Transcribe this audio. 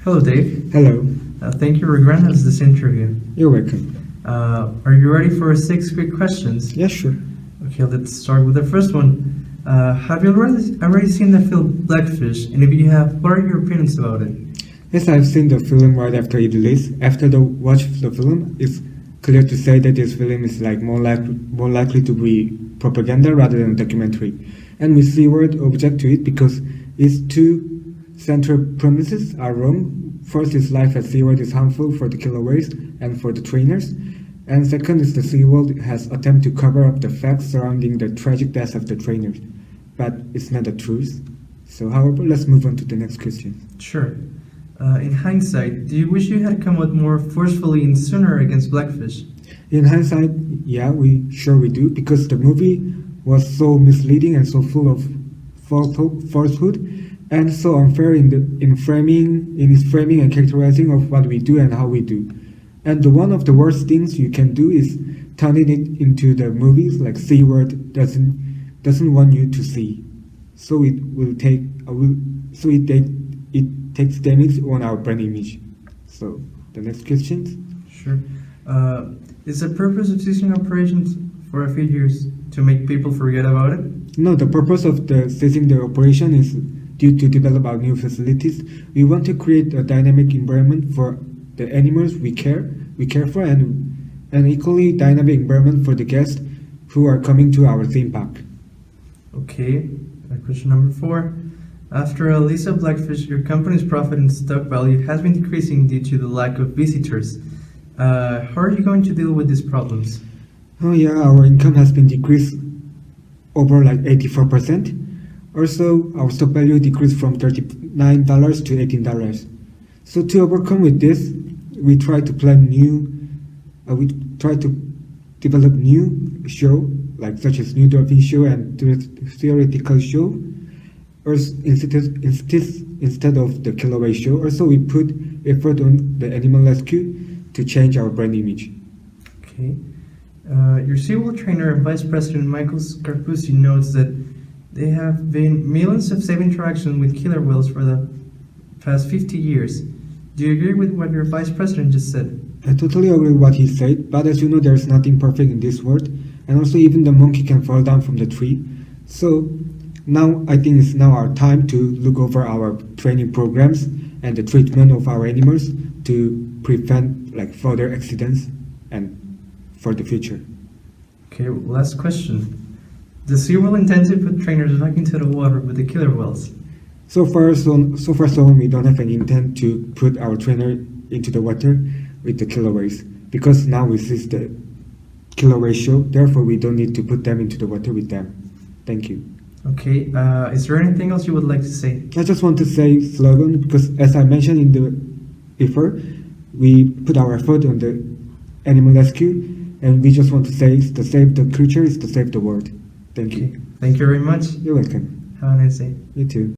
Hello, Dave. Hello, Thank you for granting us this interview. you're welcome. Are you ready for 6 quick questions? Yeah, sure. Okay, let's start with the first one. Have you already seen the film Blackfish? And if you have, what are your opinions about it? Yes, I've seen the film right after it released. After the watch of the film, it's clear to say that this film is like more likely to be propaganda rather than a documentary. And we Seward object to it because its two central premises are wrong. First is life at SeaWorld is harmful for the killer whales and for the trainers. And second is the SeaWorld has attempted to cover up the facts surrounding the tragic deaths of the trainers. But it's not the truth. So however, let's move on to the next question. Sure. In hindsight, do you wish you had come out more forcefully and sooner against Blackfish? In hindsight, yeah, we do, because the movie was so misleading and so full of falsehood and so unfair in its framing and characterizing of what we do and how we do. And one of the worst things you can do is turning it into the movies like SeaWorld doesn't want you to see. So it takes damage on our brand image. So the next question. Sure. Is the purpose of ceasing operations for a few years to make people forget about it? No, the purpose of the ceasing the operation is due to develop our new facilities. We want to create a dynamic environment for the animals we care for, and an equally dynamic environment for the guests who are coming to our theme park. Okay. Question number 4. After a lease of Blackfish, your company's profit and stock value has been decreasing due to the lack of visitors. How are you going to deal with these problems? Oh yeah, our income has been decreased over like 84%. Also, our stock value decreased from $39 to $18. So to overcome with this, we try to develop new show, like such as new dolphin show and theoretical show, or instead of the killer whale show. Also, we put effort on the animal rescue to change our brand image. Okay. Your SeaWorld trainer and vice president Michael Scarpucci notes that there have been millions of safe interactions with killer whales for the past 50 years. Do you agree with what your vice president just said? I totally agree with what he said, but as you know, there's nothing perfect in this world, and also even the monkey can fall down from the tree. So now I think it's now our time to look over our training programs and the treatment of our animals to prevent like further accidents and for the future. Okay, last question. Does SeaWorld intend to put trainers back into the water with the killer whales? So far, we don't have any intent to put our trainer into the water with the killer whales, because now we see the killer whale show. Therefore, we don't need to put them into the water with them. Thank you. Okay. Is there anything else you would like to say? I just want to say slogan, because as I mentioned before, we put our effort on the animal rescue, and we just want to say to save the creature is to save the world. Thank you. Thank you very much. You're welcome. Have a nice day. You too.